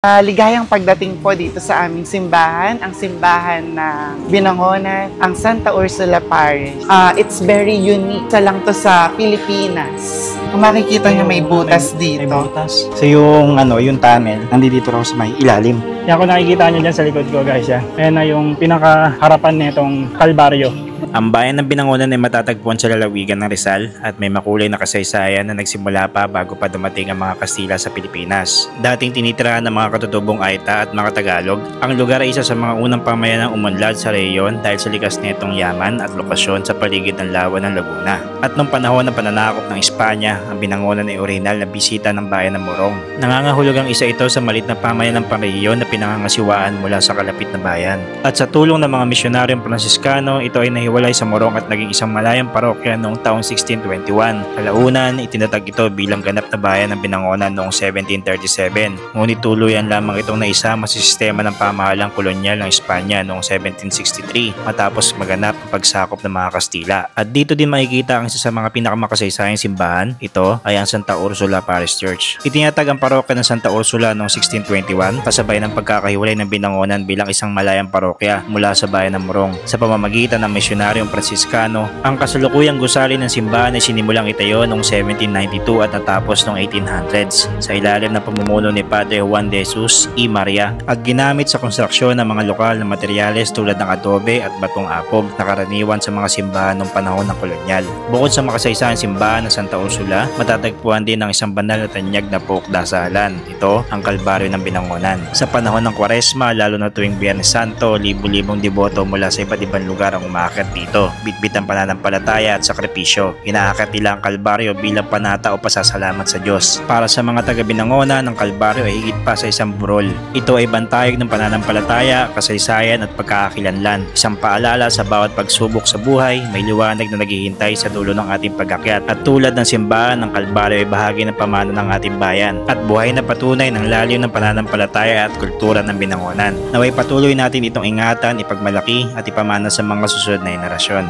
Ligayang pagdating po dito sa aming simbahan, ang simbahan na Binangonan, ang Santa Ursula Parish. It's very unique. Isa lang to sa Pilipinas. Kung makikita nyo may butas dito. May butas. So yung tunnel, nandito raw sa may ilalim. Yan kung nakikita nyo dyan sa likod ko guys. Ayan na yung pinakaharapan nitong Kalbaryo. Ang bayan ng Binangonan ay matatagpuan sa lalawigan ng Rizal at may makulay na kasaysayan na nagsimula pa bago pa dumating ang mga Kastila sa Pilipinas. Dating tinitirahan ng mga katutubong Aita at mga Tagalog, ang lugar ay isa sa mga unang pamayanang umunlad sa rehiyon dahil sa likas nitong yaman at lokasyon sa paligid ng lawa ng Laguna. At nung panahon ng pananakop ng Espanya, ang Binangonan ay orihinal na bisita ng bayan ng Morong. Nangangahulog ang isa ito sa malit na pamayanang pangrehiyon na pinangangasiwaan mula sa kalapit na bayan. At sa tulong ng mga misyonaryong Fransiskano, ito ay nahiwalay sa Morong at naging isang malayang parokya noong taong 1621. Kalaunan, itinatag ito bilang ganap na bayan ng Binangonan noong 1737. Ngunit tuluyan lamang itong naisama sa sistema ng pamahalang kolonyal ng Espanya noong 1763 matapos maganap ang pagsakop ng mga Kastila. At dito din makikita ang isa sa mga pinakamakasaysayan simbahan. Ito ay ang Santa Ursula Parish Church. Itinatag ang parokya ng Santa Ursula noong 1621 kasabay ng pagkakahiwalay ng Binangonan bilang isang malayang parokya mula sa bayan ng Morong. Sa pamamagitan ng misyonaryong Fransiskano, ang kasalukuyang gusali ng simbahan ay sinimulang itayo noong 1792 at natapos noong 1800s sa ilalim ng pamumuno ni Padre Juan de Jesus y Maria at ginamit sa konstruksyon ng mga lokal na materyales tulad ng adobe at batong apog na karaniwan sa mga simbahan noong panahon ng kolonyal. Bukod sa makasaysayang simbahan ng Santa Ursula, matatagpuan din ang isang banal na tanyag na pokdasalan. Ito ang Kalbaryo ng Binangonan. Sa panahon ng Kwaresma, lalo na tuwing Biyernes Santo, libu-libong deboto mula sa iba't ibang lugar ang umaakit dito. Bitbit ang pananampalataya at sakripisyo. Inaakit nila ang Kalbaryo bilang panata o pasasalamat sa Diyos. Para sa mga taga Binangonan, ang Kalbaryo ay higit pa sa isang burol. Ito ay bantayog ng pananampalataya, kasaysayan at pagkakakilanlan. Isang paalala sa bawat pagsubok sa buhay, may liwanag na naghihintay sa dulo ng ating pag-akyat. At tulad ng simbahan, ang Kalbaryo ay bahagi ng pamana ng ating bayan at buhay na patunay ng lalim ng pananampalataya at kultura ng Binangonan. Naway patuloy natin itong ingatan, ipagmalaki at ipamana sa mga susunod na henerasyon.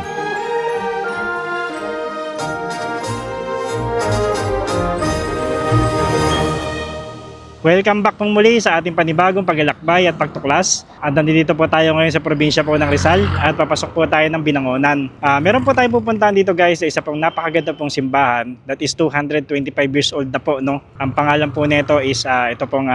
Welcome back pong muli sa ating panibagong paglalakbay at pagtuklas. At nandito po tayo ngayon sa probinsya po ng Rizal at papasok po tayo ng Binangonan. Meron po tayong pupuntahan dito guys sa isa pong napakaganda pong simbahan that is 225 years old na po. No? Ang pangalan po nito is ito pong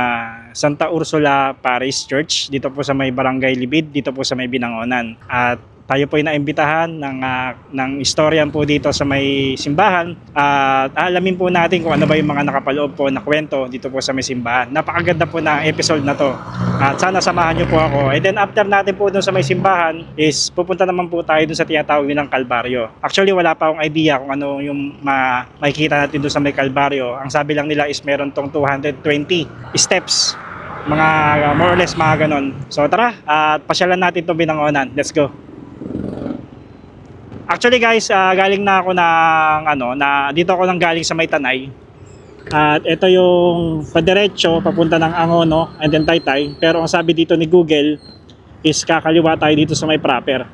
Santa Ursula Parish Church dito po sa may Barangay Libid, dito po sa may Binangonan. At tayo po ay naimbitahan ng historian po dito sa may simbahan at alamin po natin kung ano ba yung mga nakapaloob po na kwento dito po sa may simbahan. Napakaganda po na episode na to at sana samahan nyo po ako. And then after natin po dun sa may simbahan is pupunta naman po tayo dun sa tinatawag nilang Kalbaryo. Actually wala pa akong idea kung ano yung makikita natin dun sa may Kalbaryo. Ang sabi lang nila is meron tong 220 steps, mga more or less mga ganon. So tara at pasyalan natin itong Binangonan. Let's go. Actually guys, galing na ako dito ako nang galing sa may Tanay. At ito yung padiretso papunta ng Angono and then Taytay. Pero ang sabi dito ni Google is kakaliwa tayo dito sa may proper.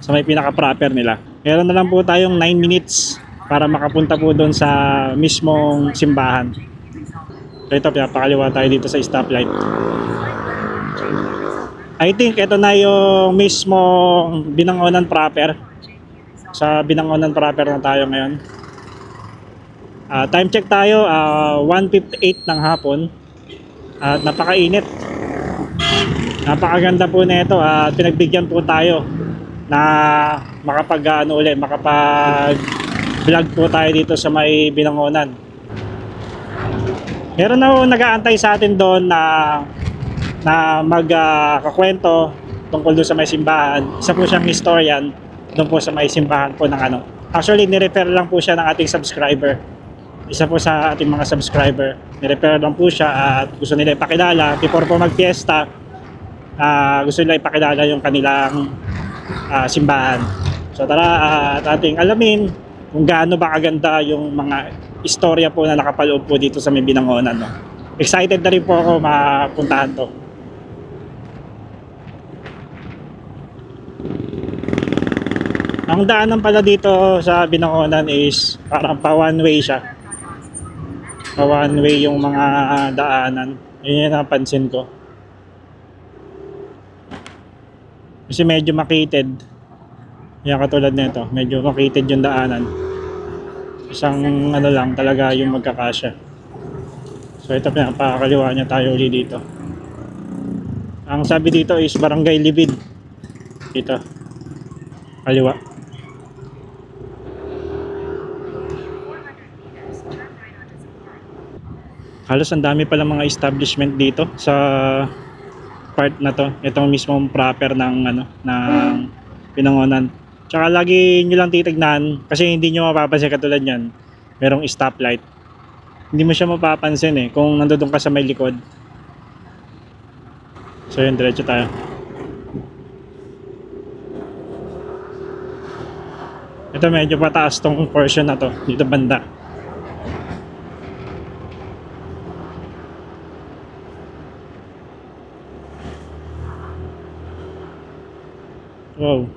Sa may pinaka-proper nila. Meron na lang po tayong 9 minutes para makapunta po doon sa mismong simbahan. So ito, pinapakaliwa tayo dito sa stoplight. I think ito na yung mismong Binangonan proper. Sa Binangonan proper na tayo ngayon. Time check tayo, 1:58 ng hapon. At napakainit. Napakaganda po nito at pinagbigyan po tayo na makapag-vlog po tayo dito sa may Binangonan. Meron na nag-aantay sa atin doon na magkakwento tungkol doon sa may simbahan. Isa po siyang historian doon po sa may simbahan po ng Actually, nirefer lang po siya ng ating subscriber. Isa po sa ating mga subscriber. Nirefer lang po siya at gusto nila ipakilala. Before po mag-fiesta, gusto nila ipakilala yung kanilang simbahan. So tara at ating alamin kung gaano ba kaganda yung mga istorya po na nakapaloob po dito sa may Binangonan. No? Excited na rin po ako mapuntahan to. Ang daanan pala dito sa Binangonan is parang pa one way siya. Pa one way yung mga daanan. Yun yung napansin ko. Kasi medyo makitid. Yan katulad nito, medyo makitid yung daanan. Isang ano lang talaga yung magkakasya. So ito pinapakaliwa niya tayo ulit dito. Ang sabi dito is Barangay Libid. Dito. Kaliwa. Halos ang dami pala mga establishment dito sa part na to. Itong mismong proper ng ano ng Binangonan. Tsaka lagi nyo lang titignan kasi hindi nyo mapapansin katulad yan. Merong stoplight. Hindi mo siya mapapansin eh kung nandoon ka sa may likod. So yun, diretso tayo. Ito medyo pataas tong portion na to dito banda. Wow.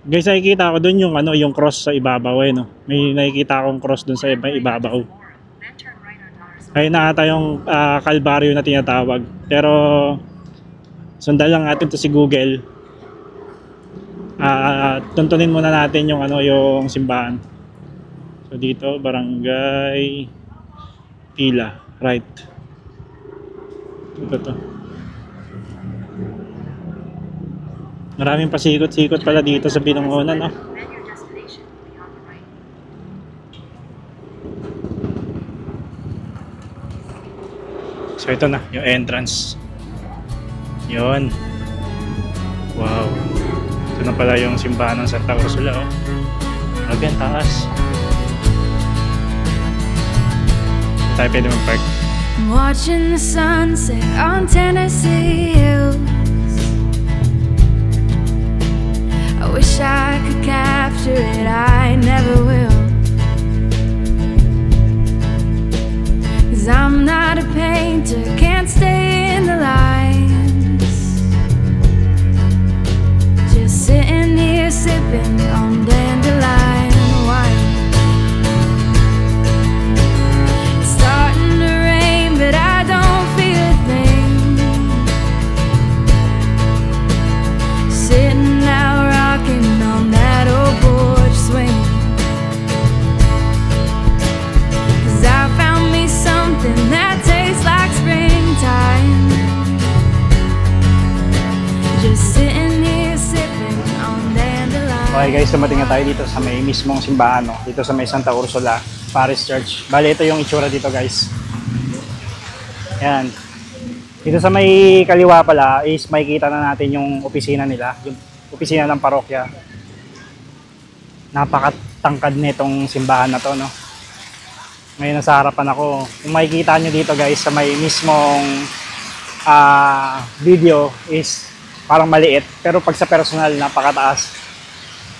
Guys, nakikita ko doon yung ano, yung cross sa ibabaw eh, no. May nakikita akong cross doon sa ibabaw. Ayun na ata yung Kalbaryo na tinatawag. Pero sundan lang natin to si Google. Tuntunin muna natin yung ano, yung simbahan. So dito, Barangay Pila, right. Ito to. Maraming pasikot-sikot pala dito sa Binangonan, no? So ito na, yung entrance. Yun. Wow. Ito na pala yung simbahan ng Santa Ursula, oh. Grabe, ang taas. Ito tayo pwede mag-park. Watching the sunset on Tennessee Hills. I wish I could capture it, I never will. 'Cause I'm not a painter, can't stay in the lines. Just sitting here sipping on dandelion wine. It's starting to rain, but I don't feel a thing. Sitting out rocking on that old porch swing. 'Cause I found me something that tastes like springtime. Just sitting here sipping on dandelion. Okay guys, dumating na tayo dito sa may mismong simbahan, no? Dito sa may Santa Ursula Parish Church. Bale, ito yung itsura dito guys. Yan. Dito sa may kaliwa pala is makikita na natin yung opisina nila. Yung opisina ng parokya. Napakatangkad nitong simbahan na to, no? Ngayon nasa harapan ako. Kung makikita nyo dito guys sa may mismong video is parang maliit. Pero pag sa personal, napakataas.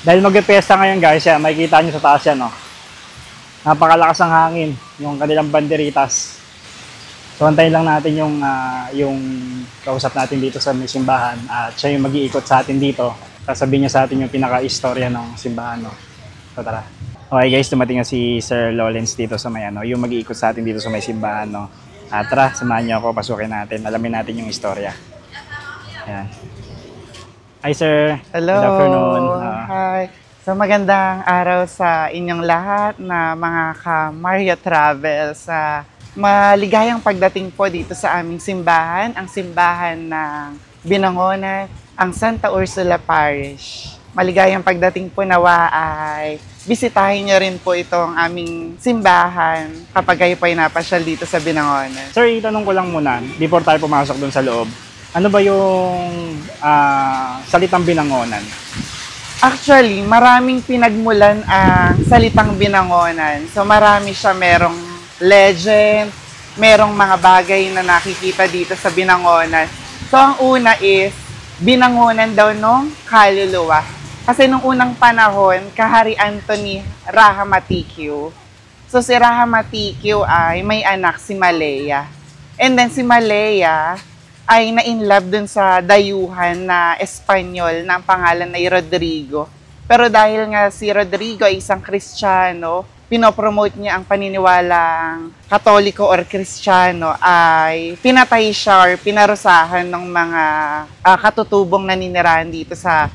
Dahil mag-fiesta ngayon guys, yan, makikita nyo sa taas yan, no? Napakalakas ang hangin. Yung kanilang banderitas. So antayin lang natin yung kausap natin dito sa may simbahan. At siya yung mag-iikot sa atin dito. Sasabihin niya sa atin yung pinaka-istorya ng simbahan, no? So tara. Okay guys, dumating na si Sir Lawrence dito sa may ano, yung mag-iikot sa atin dito sa may simbahan, no? Tara, samahan niyo ako, pasukin natin. Alamin natin yung istorya. Ayan. Hi sir. Hello. Good afternoon. Hi. So magandang araw sa inyong lahat na mga ka-Maria Travels. Maligayang pagdating po dito sa aming simbahan, ang simbahan ng Binangonan, ang Santa Ursula Parish. Maligayang pagdating po, nawa ay bisitahin nyo rin po itong aming simbahan kapag kayo po ay napasyal dito sa Binangonan. Sir, itanong ko lang muna, before tayo pumasok dun sa loob, ano ba yung salitang Binangonan? Actually, maraming pinagmulan ang salitang Binangonan. So marami siya, merong legend, merong mga bagay na nakikita dito sa Binangonan. So ang una is, binangonan daw nung kaluluwa. Kasi nung unang panahon, kahari Anthony Rahamatikiu. So si Rahamatikiu ay may anak si Malaya. And then si Malaya ay na-inlove dun sa dayuhan na Espanyol na ang pangalan ay Rodrigo. Pero dahil nga si Rodrigo ay isang Kristiyano, pinopromote niya ang paniniwalang Katoliko or Kristiyano ay pinatay siya or pinarusahan ng mga katutubong naninirahan dito sa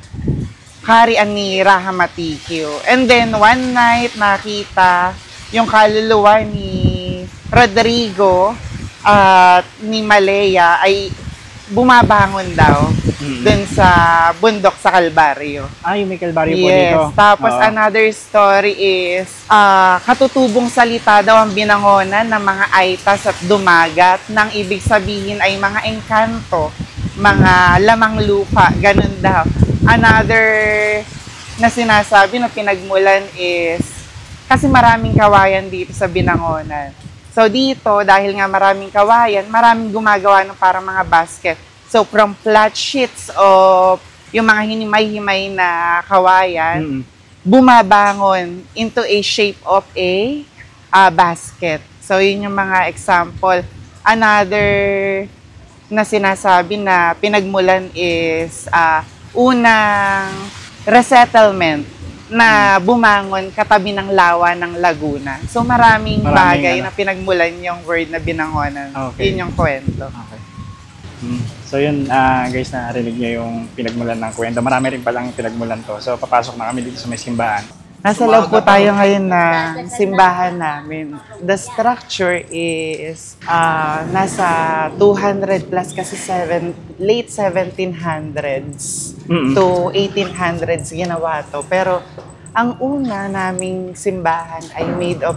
kaharian ni Rahamatikyo. And then one night nakita yung kaluluwa ni Rodrigo at ni Malaya ay bumabangon daw dun sa bundok sa Kalbaryo. Yung may Kalbaryo po dito. Yes. Tapos another story is katutubong salita daw ang binangonan ng mga aitas at dumagat nang ibig sabihin ay mga engkanto, mga lamang lupa, ganun daw. Another na sinasabi na pinagmulan is kasi maraming kawayan dito sa binangonan. So dito, dahil nga maraming kawayan, maraming gumagawa ng parang mga basket. So from flat sheets of yung mga hinimay-himay na kawayan, bumabangon into a shape of a basket. So yun yung mga example. Another na sinasabi na pinagmulan is unang resettlement na bumangon katabi ng lawa ng Laguna. So maraming bagay na pinagmulan yung word na binangonan. Okay. Yun yung kwento. Okay. So yun, guys, narinig niyo yung pinagmulan ng kwento. Marami rin palang pinagmulan to. So papasok na kami dito sa may simbahan. Nasa loob po tayo ngayon ng simbahan namin. The structure is nasa 200 plus kasi late 1700s to 1800s ginawa to. Pero ang una naming simbahan ay made of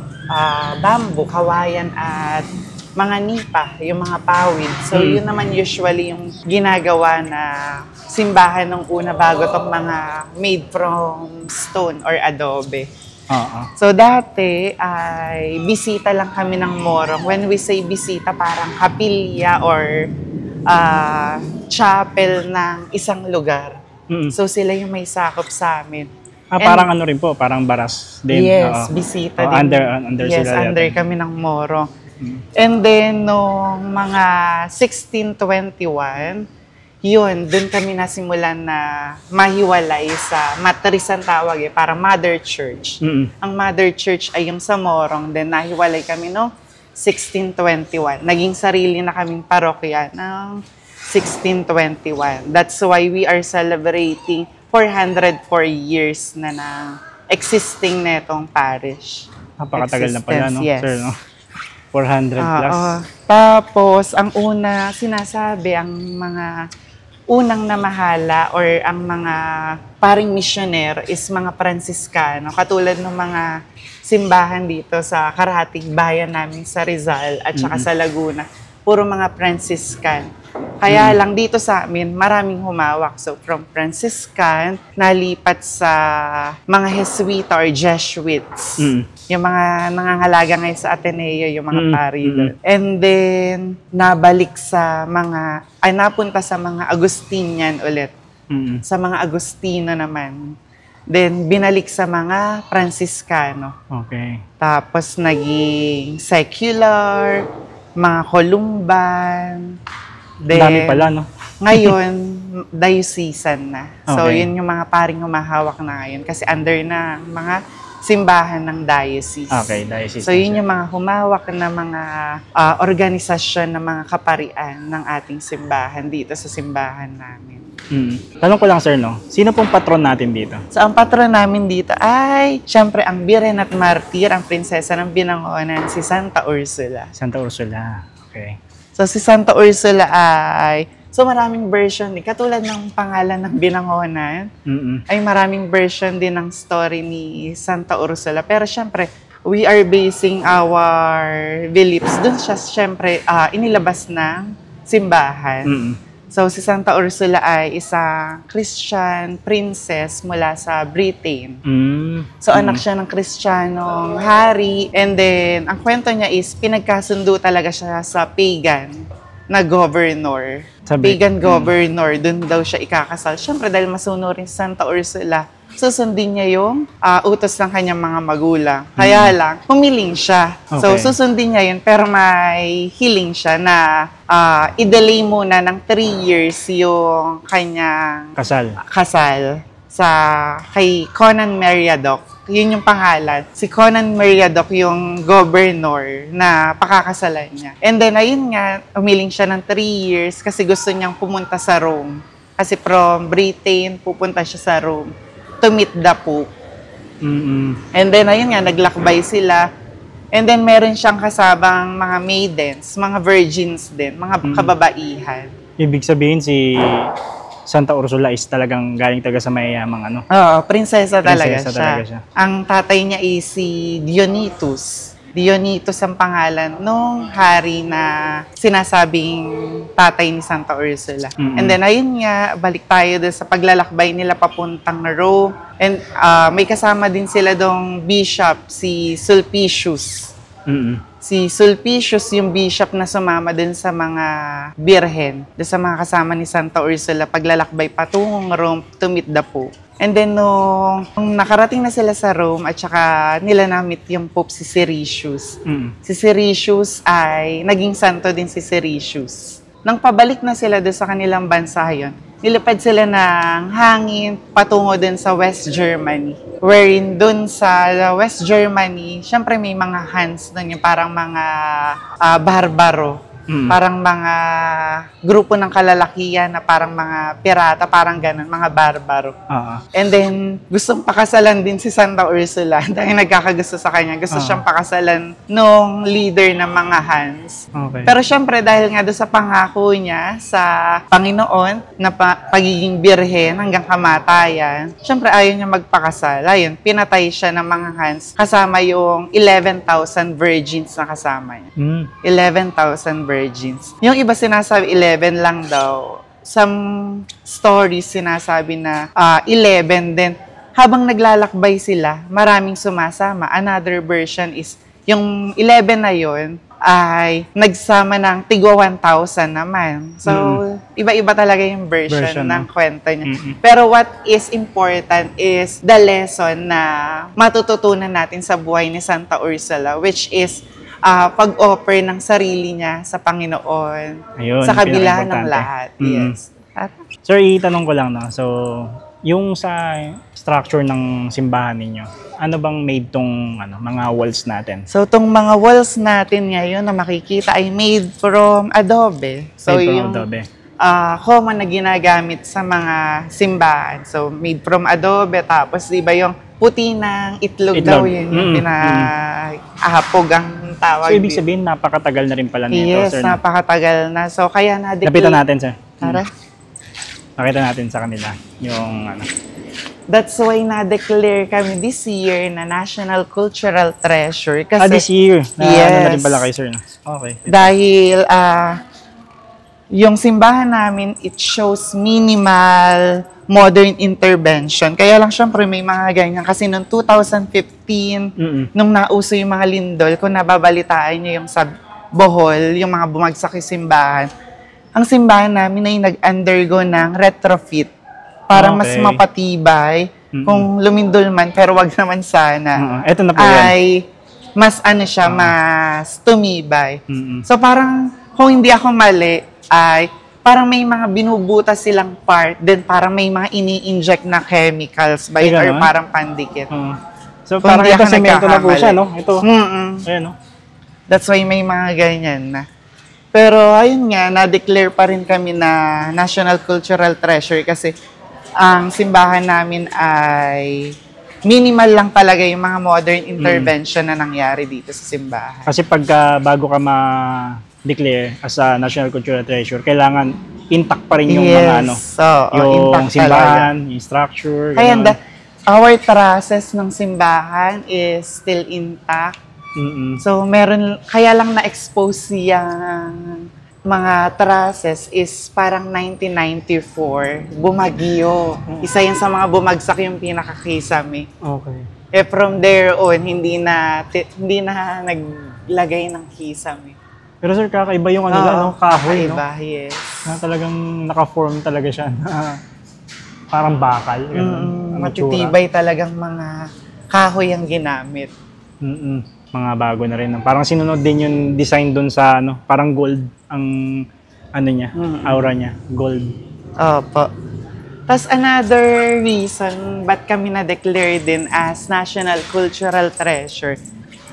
bamboo, kawayan at mga nipa, yung mga pawid. So yun naman usually yung ginagawa na simbahan ng una bago tong mga made from stone or adobe. So dati ay bisita lang kami ng Morong. When we say bisita, parang kapilya or chapel ng isang lugar. So sila yung may sakop sa amin. Parang ano rin po, parang baras din. Yes, bisita din. Under yes, sila under yata. kami ng Morong. And then, nung mga 1621, yun, dun kami nasimulan na mahiwalay sa matriz ang tawag para Mother Church. Ang Mother Church ay yung sa Morong, then nahiwalay kami no 1621. Naging sarili na kaming parokya ng 1621. That's why we are celebrating 404 years na existing netong parish. Napakatagal na pala, no? Yes. Sir, no? 400 plus. Tapos, ang una sinasabi, ang mga unang namahala or ang mga paring missioner is mga Franciscano. Katulad ng mga simbahan dito sa karahating bayan namin sa Rizal at saka sa Laguna. Puro mga Franciscan. Kaya lang dito sa amin, maraming humawak. So from Franciscan, nalipat sa mga Jesuita or Jesuits. Yung mga nangangalaga ngayon sa Ateneo, yung mga pari doon. And then, nabalik sa mga, napunta sa mga Agustinian ulit. Sa mga Agustino naman. Then, binalik sa mga Franciscano. Okay. Tapos, naging secular, mga Columban. Then, dami pala, no? Ngayon, diocesan na. So, Okay. yun yung mga paring humahawak na ngayon. Kasi under na mga simbahan ng diocese. Okay, diocese. So, yun yung mga humawak na mga organisasyon ng mga kaparian ng ating simbahan dito sa simbahan namin. Tanong ko lang, sir, no? Sino pong patron natin dito? So, ang patron namin dito ay, syempre, ang Biren at Martir, ang prinsesa ng Binangonan, si Santa Ursula. Santa Ursula. Okay. So, si Santa Ursula ay, so maraming version, katulad ng pangalan ng Binangonan, ay maraming version din ng story ni Santa Ursula. Pero syempre, we are basing our beliefs dun siya, syempre, inilabas ng simbahan. So, si Santa Ursula ay isang Christian princess mula sa Britain. So, anak siya ng Kristiyanong hari. And then, ang kwento niya is, pinagkasundo talaga siya sa pagan na governor. Pagan governor, dun daw siya ikakasal. Siyempre, dahil masunurin si Santa Ursula, susundin niya yung utos ng kanyang mga magulang. Kaya lang, humiling siya. So, Okay. susundin niya yun, pero may hiling siya na i-delay muna ng 3 years yung kanyang Kasal. kasal kay Conan Meriadoc. Yun yung pangalan. Si Conan Meriadoc yung governor na pakakasalan niya. And then, ayun nga, umiling siya ng 3 years kasi gusto niyang pumunta sa Rome. Kasi from Britain, pupunta siya sa Rome to meet the Pope. And then, ayun nga, naglakbay sila. And then, meron siyang kasabang mga maidens, mga virgins din, mga kababaihan. Ibig sabihin si Santa Ursula is talagang galing talaga sa mayayamang ano. Oo, prinsesa talaga talaga siya. Ang tatay niya is si Dionysus. Dionysus ang pangalan nung hari na sinasabing tatay ni Santa Ursula. And then, ayun nga, balik tayo doon sa paglalakbay nila papuntang Rome. And may kasama din sila dong bishop, si Sulpicius. Si Sulpicius yung bishop na sumama dun sa mga birhen, dun sa mga kasama ni Santa Ursula, paglalakbay patungong Rome to meet the Pope. And then, nung nakarating na sila sa Rome at saka nila na-meet yung Pope si Siricius. Si Siricius ay naging santo din si Siricius. Nang pabalik na sila doon sa kanilang bansa yun, nilipad sila ng hangin patungo din sa West Germany. Wherein dun sa West Germany, syempre may mga Hans doon, yung parang mga barbaro. Parang mga grupo ng kalalakihan na parang mga pirata, parang ganun, mga barbaro. And then, gustong pakasalan din si Santa Ursula dahil nagkakagusto sa kanya. Gusto siyang pakasalan nung leader ng mga Hans. Pero syempre, dahil nga doon sa pangako niya sa Panginoon na pagiging birhen hanggang kamatayan, syempre ayaw niya magpakasal. Ayun, pinatay siya ng mga Hans kasama yung 11,000 virgins na kasama niya. 11,000 virgins. Yung iba sinasabi 11 lang daw. Some stories sinasabi na 11 din. Habang naglalakbay sila, maraming sumasama. Another version is yung 11 na yon ay nagsama ng tigwa 1,000 naman. So, iba-iba talaga yung version ng kwento niya. Pero what is important is the lesson na matututunan natin sa buhay ni Santa Ursula, which is pag-offer ng sarili niya sa Panginoon. Ayun, sa kabila ng lahat. Yes. Sir, itanong ko lang, no? So, yung sa structure ng simbahan ninyo, ano bang made tong mga walls natin? So, itong mga walls natin ngayon na makikita ay made from adobe. So, Made from yung adobe. Common na ginagamit sa mga simbahan. So, made from adobe. Tapos, iba yung puti ng itlog daw yun. Yung pinahapog ang tawag. So, ibig sabihin, napakatagal na rin pala nito, yes, sir. napakatagal na. So, kaya na-declare. Lapitan natin, sir. Tara. Pakita natin sa kanila yung That's why na-declare kami this year na National Cultural Treasure. Kasi, this year. Yes. Na rin pala kayo, sir. Okay. Dahil yung simbahan namin, it shows minimal modern intervention. Kaya lang syempre may mga ganyan. Kasi noong 2015, nung nauso yung mga lindol, kung nababalitaan nyo yung sa Bohol, yung mga bumagsak yung simbahan, ang simbahan namin ay nag-undergo ng retrofit para mas mapatibay. Kung lumindol man, pero wag naman sana. Ito na po ay mas siya, mas tumibay. So parang, kung hindi ako mali, ay parang may mga binubutas silang part, then parang may mga ini-inject na chemicals ba yun, or parang pandikit. So Kung parang hindi ito ako semento na po nagkakamali. siya, no? Ito. Ayan, no? That's why may mga ganyan na. Pero ayun nga, na-declare pa rin kami na National Cultural Treasure kasi ang simbahan namin ay minimal lang talaga yung mga modern intervention na nangyari dito sa simbahan. Kasi pagka bago ka ma-declare as a National Cultural Treasure, kailangan intact pa rin yung mga yung intact simbahan, talaga. yung structure. Kaya our trusses ng simbahan is still intact. So, kaya lang na-expose yung mga trusses is parang 1994, bumagyo. Isa yan sa mga bumagsak yung pinakakisame. Okay. From there on, hindi na naglagay ng kisame. Pero sir, kakaiba yung kahoy, no? Kakaiba, yes. Na talagang naka-form talaga siya na parang bakal. Matitibay talagang mga kahoy ang ginamit. Mga bago na rin. Parang sinunod din yung design dun sa parang gold ang niya, aura niya, gold. Opo. Tas another reason ba't kami na-declare din as National Cultural Treasure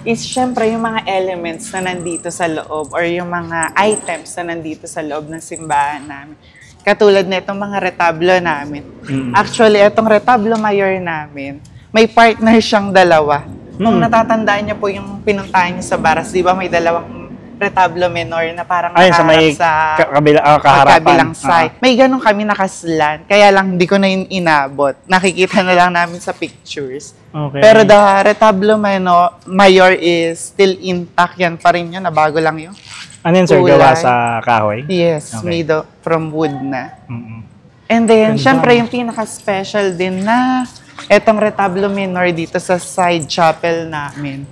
is syempre yung mga elements na nandito sa loob or yung mga items na nandito sa loob ng simbahan namin. Katulad na itong mga retablo namin. Actually, itong retablo mayor namin, may partner siyang dalawa. Kung natatandaan niyo po yung pinuntahan niyo sa Baras, di ba may dalawang retablo menor na parang nakaharap sa kabilang side. May ganun kami nakaslan, kaya lang hindi ko na yun inabot. Nakikita na lang namin sa pictures. Okay. Pero the retablo mayor is still intact, yan pa rin yun, nabago lang yun. Ano yun, sir? Kulay. Gawa sa kahoy? Yes, Okay. made from wood na. Mm-mm. And then, Ganda. syempre, yung pinaka-special din na etong retablo minor dito sa side chapel namin.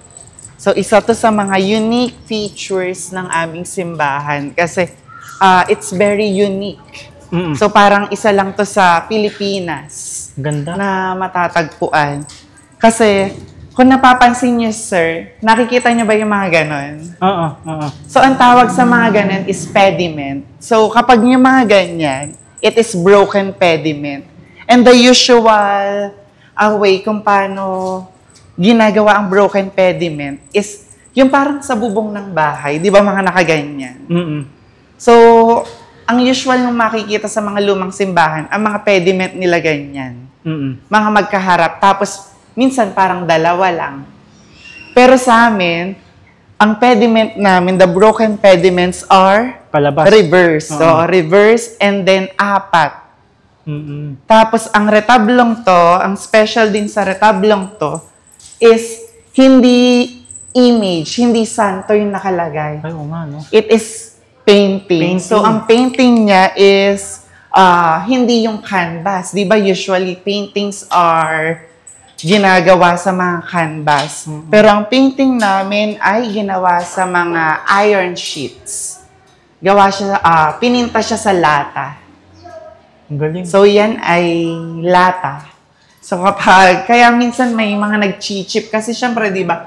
So, isa to sa mga unique features ng aming simbahan kasi it's very unique. Mm-mm. So, parang isa lang to sa Pilipinas Ganda. na matatagpuan. Kasi, kung napapansin niyo, sir, nakikita niyo ba yung mga ganon? Oo. So, ang tawag sa mga ganun is pediment. So, kapag yung mga ganyan, it is broken pediment. And the usual way kung paano ginagawa ang broken pediment is yung parang sa bubong ng bahay. Di ba mga nakaganyan? Mm-mm. So, ang usual nung makikita sa mga lumang simbahan, ang mga pediment nila ganyan. Mm-mm. Mga magkaharap. Tapos, minsan parang dalawa lang. Pero sa amin, ang pediment namin, the broken pediments are Palabas. reverse. Oo. So, reverse and then apat. Mm-mm. Tapos, ang retablong to, ang special din sa retablong to, is hindi image, hindi santo yung nakalagay. Ay, oo nga, no? It is painting. So, ang painting niya is hindi yung canvas. Di ba usually paintings are ginagawa sa mga canvas. Pero ang painting namin ay ginawa sa mga iron sheets. Gawa siya, pininta siya sa lata. Ang galing. So, yan ay lata. So, kaya minsan may mga nag-chichip kasi syempre, di ba,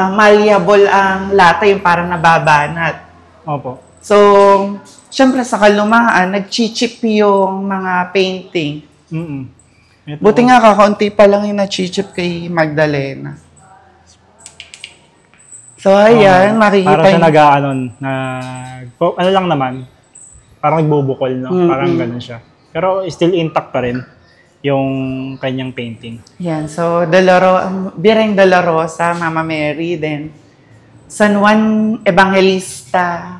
malleable ang lata, yung parang nababanat. Opo. So, syempre sa kalumaan, nag-chichip yung mga painting. Mm-mm. Ito. Buti nga kakaunti pa lang yung na-chichip kay Magdalena. So, ayan, makikita Parang siya niyo. ano lang naman, parang nagbubukol, no? Parang ganun siya. Pero still intact pa rin yung kanyang painting. Yan, so Bireng Dolorosa, Mama Mary, then San Juan Evangelista,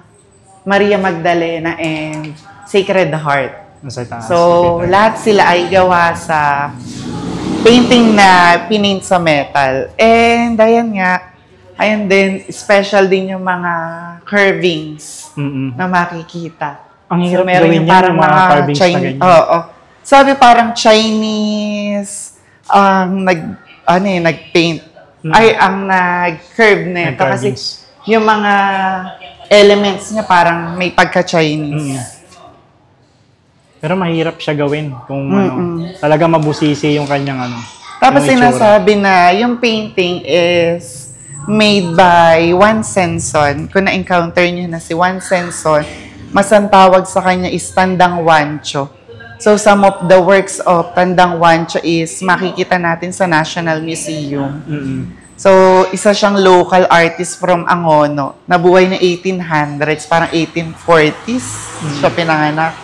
Maria Magdalena, and Sacred Heart. Nasa taas. So, nakita. lahat sila ay gawa sa painting na pinaint sa metal. And ayan din, special din yung mga carvings Mm-mm. na makikita. Ang hirap meron gawin yung yan, parang yung mga carvings na Chinese. ganyan. Oo. Sabi parang Chinese nag-paint. Ay, ang nag-curve nito. Kasi Nag-carvings. yung mga elements niya parang may pagka-Chinese. Pero mahirap siya gawin kung talaga mabusisi yung kanyang Tapos yung itsura. sinasabi na yung painting is made by Juan Senson. Kung na-encounter niyo na si Juan Senson, mas ang tawag sa kanya is Tandang Juancho. So some of the works of Tandang Juancho is makikita natin sa National Museum. So isa siyang local artist from Angono. Nabuhay na 1800s, parang 1840s siya pinanganak.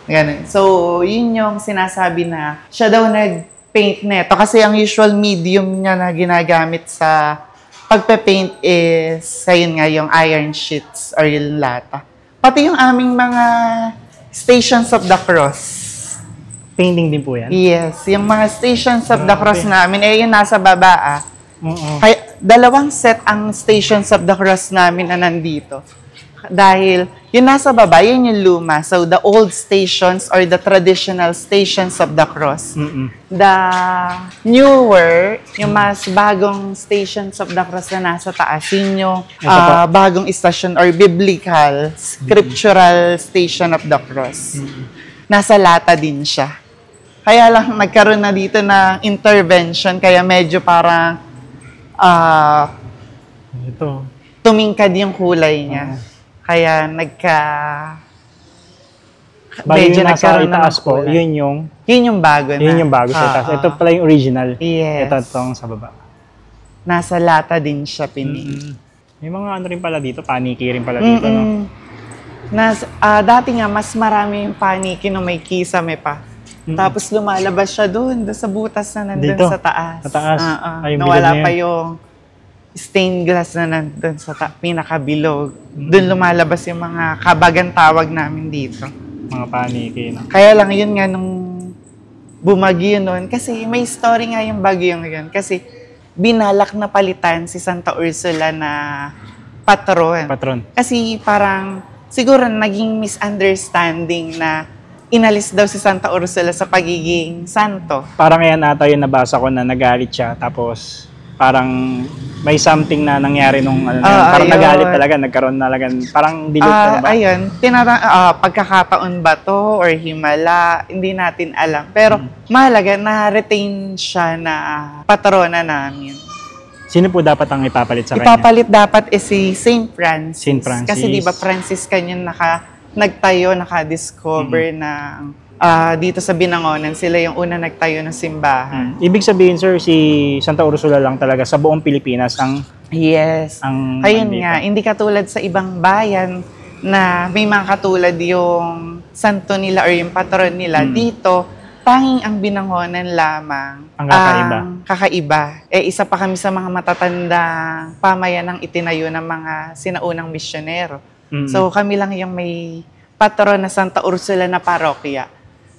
Ganun. So yun yung sinasabi na siya daw nag-paint nito. Kasi ang usual medium niya na ginagamit sa pagpe-paint is, ayun nga, yung iron sheets or yung lata. Pati yung aming mga Stations of the Cross. Painting din po yan? Yes, yung mga Stations of the Cross namin, yung nasa baba Oo. Kaya, dalawang set ang Stations of the Cross namin na nandito. Dahil, yung nasa baba, yun yung luma. So, the old stations or the traditional Stations of the Cross. The newer, yung mas bagong Stations of the Cross na nasa taas, yun yung bagong station or biblical, scriptural Station of the Cross. Nasa lata din siya. Kaya lang nagkaroon na dito ng intervention, kaya medyo parang Ito. tumingkad yung kulay niya. Kaya Bali medyo yung nasa nagkaroon na ng itaas po, kulay. Yun yung bago na. yung bago sa itaas. Ito pala yung original. Yes. Ito itong sa baba. Nasa lata din siya pini. May mga ano rin pala dito, paniki rin pala dito, no? Dati nga, mas marami yung paniki nung may kisame pa. Tapos lumalabas siya doon sa butas na nandun Dito? sa taas. Sa taas? Ay, yung bilog Nawala na pa yun. yung stained glass na nandun sa pinakabilog. Doon lumalabas yung mga kabagan tawag namin dito. Mga paniki, no? Kaya lang yun nga nung bumagyo noon, kasi may story nga yung bagyo yun. Kasi binalak na palitan si Santa Ursula na patron. Patron. Kasi parang siguro naging misunderstanding na inalis daw si Santa Ursula sa pagiging santo. Parang yan ata yung nabasa ko na nagalit siya, tapos parang may something na nangyari nung ano, parang ayun. nagalit talaga, nagkaroon talaga, parang dilute na ba? Ayun, pagkakataon ba to or himala, hindi natin alam. Pero mahalaga na-retain siya na patrona namin. Sino po dapat ang ipapalit sa kanya? Ipapalit dapat is si Saint Francis. Saint Francis. Kasi di ba Franciscan yun nagtayo, naka-discover ng dito sa Binangonan. Sila yung una nagtayo ng simbahan. Ibig sabihin, sir, si Santa Ursula lang talaga sa buong Pilipinas ang Yes. Ayun andito. nga, hindi katulad sa ibang bayan na may mga katulad yung santo nila or yung patron nila. Dito, tanging ang Binangonan lamang Ang kakaiba. kakaiba. Isa pa kami sa mga matatandang pamayanang itinayo ng mga sinaunang misyonero. So kami lang yung may patron na Santa Ursula na parokya.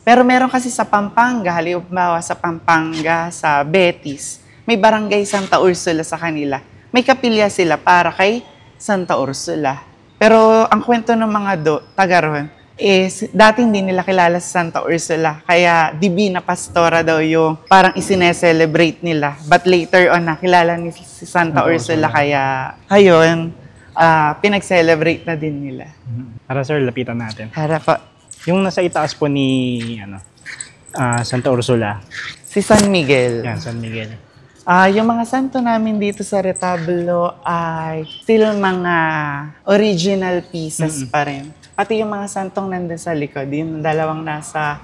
Pero meron kasi sa Pampanga, halimbawa sa Pampanga, sa Betis, may barangay Santa Ursula sa kanila. May kapilya sila para kay Santa Ursula. Pero ang kwento ng mga taga ron is dati hindi nila kilala si Santa Ursula. Kaya Divina Pastora daw yung parang isine-celebrate nila. But later on, nakilala ni si Santa Ursula. Kaya, ayun, pinag-celebrate na din nila. Tara, sir, lapitan natin. Harap po. Yung nasa itaas po ni Santa Ursula. Si San Miguel. Yan, San Miguel. Yung mga santo namin dito sa retablo ay still mga original pieces pa rin. Pati yung mga santong nandun sa likod, yung dalawang nasa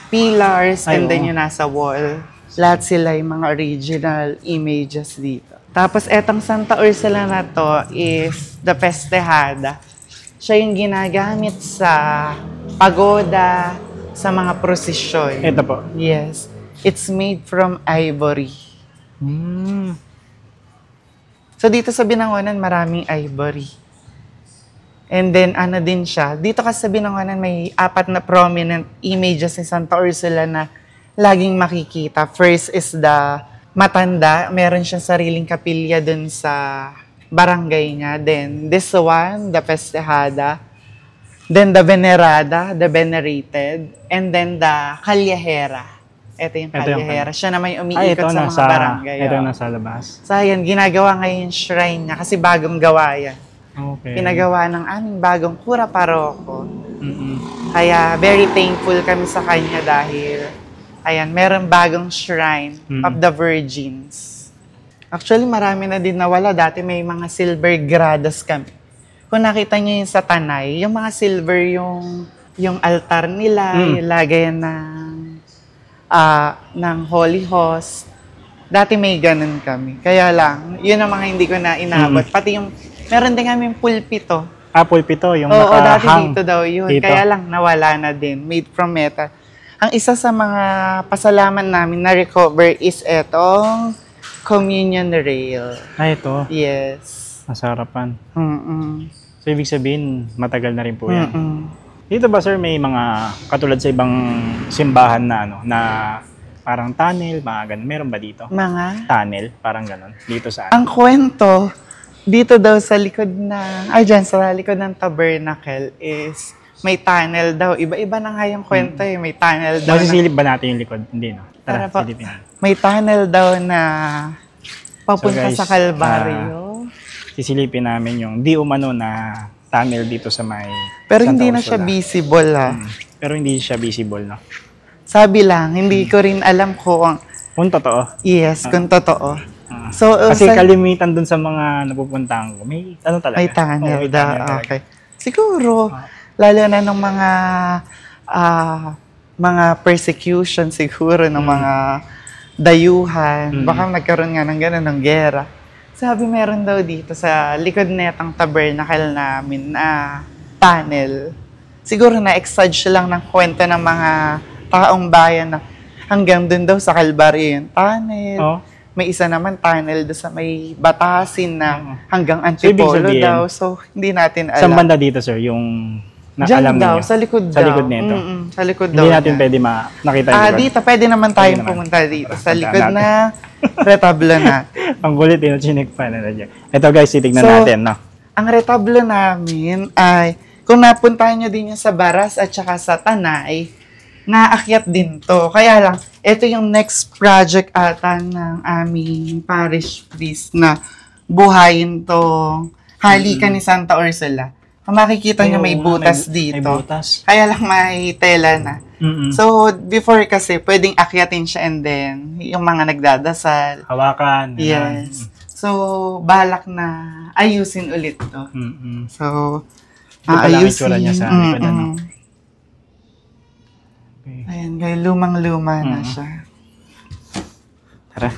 pillars and then yung nasa wall. Lahat sila yung mga original images dito. Tapos etong Santa Ursula na to is the Festejada. Siya yung ginagamit sa pagoda, sa mga prosesyon. Ito po. Yes. It's made from ivory. So dito sa Binangonan, maraming ivory. And then ano din siya, dito kasi sa Binangonan may 4 na prominent images ni Santa Ursula na laging makikita. First is the matanda, meron siyang sariling kapilya dun sa barangay niya. Then this one, the Festejada. Then the Venerada, the Venerated. And then the Caljahera. Ito yung Caljahera. Siya naman yung umiikot sa mga barangay. Ito yung nasa labas. So ayan, ginagawa ngayon yung shrine niya kasi bagong gawa yan. Okay. Pinagawa ng aming bagong kura paroko. Kaya very thankful kami sa kanya dahil ayan, meron bagong shrine of the Virgins. Actually, marami na din nawala. Dati may mga silver gradas kami. Kung nakita niyo yung sa Tanay, yung mga silver yung altar nila, yung lagayan ng Holy Host. Dati may ganun kami. Kaya lang, yun ang mga hindi ko na inabot. Pati yung, meron din kami pulpito. Pulpito, yung Oo, dati nakahang. dito daw yun. Dito. Kaya lang, nawala na din. Made from metal. Ang isa sa mga pasalaman namin na recover is etong communion rail. Ito. Yes. Nasa harapan. Mm-mm. So, ibig sabihin, matagal na rin po yan. Mm-mm. Dito ba, sir, may mga katulad sa ibang simbahan na na parang tunnel, mga ganun. Meron ba dito? Mga? Tunnel, parang ganun. Dito sa Ang kwento, dito daw sa likod dyan sa likod ng tabernacle is may tunnel daw. Iba-iba na nga yung kwento eh. May tunnel daw. Masisilip ba natin yung likod? Hindi, no? Tara Tara, po. silipin natin. May tunnel daw na papunta So, guys, sa Calvario. Sisilipin namin yung di umano na tunnel dito sa may Pero Santa hindi na siya Ursula. visible ha. Pero hindi siya visible, no? Sabi lang, hindi ko rin alam kung Kung totoo. yes, kung totoo. So, Kasi kalimitan dun sa mga napupuntahan ko, may ano talaga. may tunnel Oo, may daw. tunnel talaga. Okay. Siguro, lalo na ng mga persecution siguro ng mga dayuhan. Baka nagkaroon nga ng gano'n ng gera. Sabi meron daw dito sa likod netang tabernacle namin na tunnel. Siguro na-exage lang ng kwento ng mga taong bayan na hanggang dun daw sa Calvary yung tunnel. Oh. May isa naman tunnel doon sa may Batasin na hanggang So, ibig Antipolo sabihin, daw. So, hindi natin alam. Saan banda dito, sir, yung Diyan alam daw, ninyo? sa likod Sa daw. likod nito? Sa likod daw. Hindi natin niya. pwede makita yung likod. Dito, pwede naman tayong naman. pumunta dito. Sa Punta likod natin. na retablo natin. Ang kulit, chinik pa na dyan. Ito guys, titignan So, natin, no? Ang retablo namin ay, kung napuntahan nyo din yung sa Baras at saka sa Tanay, naakyat din to. Kaya lang, ito yung next project ata ng aming parish priest na buhayin tong halikan ni Santa Ursula. Kung makikita nyo may butas dito. May butas. Kaya lang may tela na. So, before kasi, pwedeng akyatin siya and then, yung mga nagdadasal. Hawakan. Yes. So, balak na ayusin ulit to. So, Ito pala ang itsura niya sa likod, ano? Okay. Ayan, kaya lumang-luma na siya. Tara.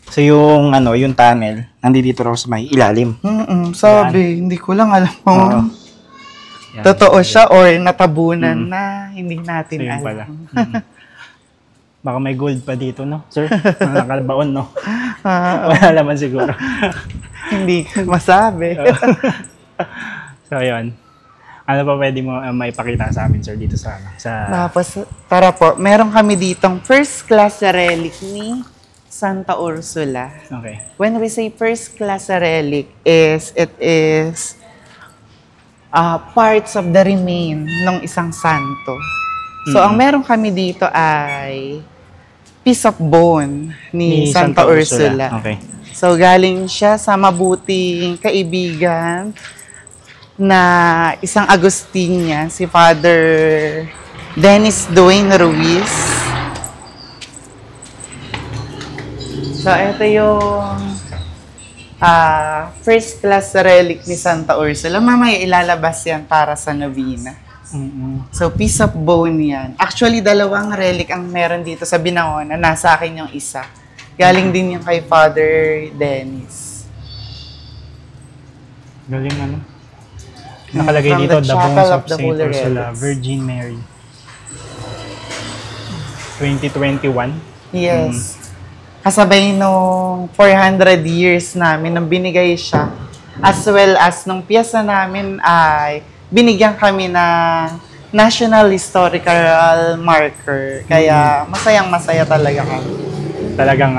So yung yung tunnel, nandito raw sa may ilalim. Sabi, hindi ko lang alam kung Oo. Yan. totoo siya or natabunan na hindi So natin yun alam. pala. Baka may gold pa dito, no? Sir, nakalabaon, no? Wala naman siguro. Hindi ko masabi. So yun. Ano pa pwede mo maipakita sa amin, sir, dito sa Tapos, tara po, meron kami ditong first class relic ni Santa Ursula. Okay. When we say first class relic, it is parts of the remain ng isang santo. So, ang meron kami dito ay piece of bone ni Santa Ursula. Okay. So, galing siya sa mabuting kaibigan na isang Agustinian, si Father Dennis Dwayne Ruiz. So, ito yung first class relic ni Santa Ursula. Mamaya ilalabas yan para sa novena. So, piece of bone yan. Actually, dalawang relic ang meron dito sa Binangonan. Nasa akin yung isa. Galing din yung kay Father Dennis. Galing ano? Nakalagay From dito, the the Chapel bones of of the Saint Holy Ursula, Relics. Virgin Mary. 2021. Yes. Kasabay nung 400 years namin nung binigay siya. As well as nung piyesa namin ay binigyan kami ng National Historical Marker. Kaya masayang-masaya talaga kami. Talagang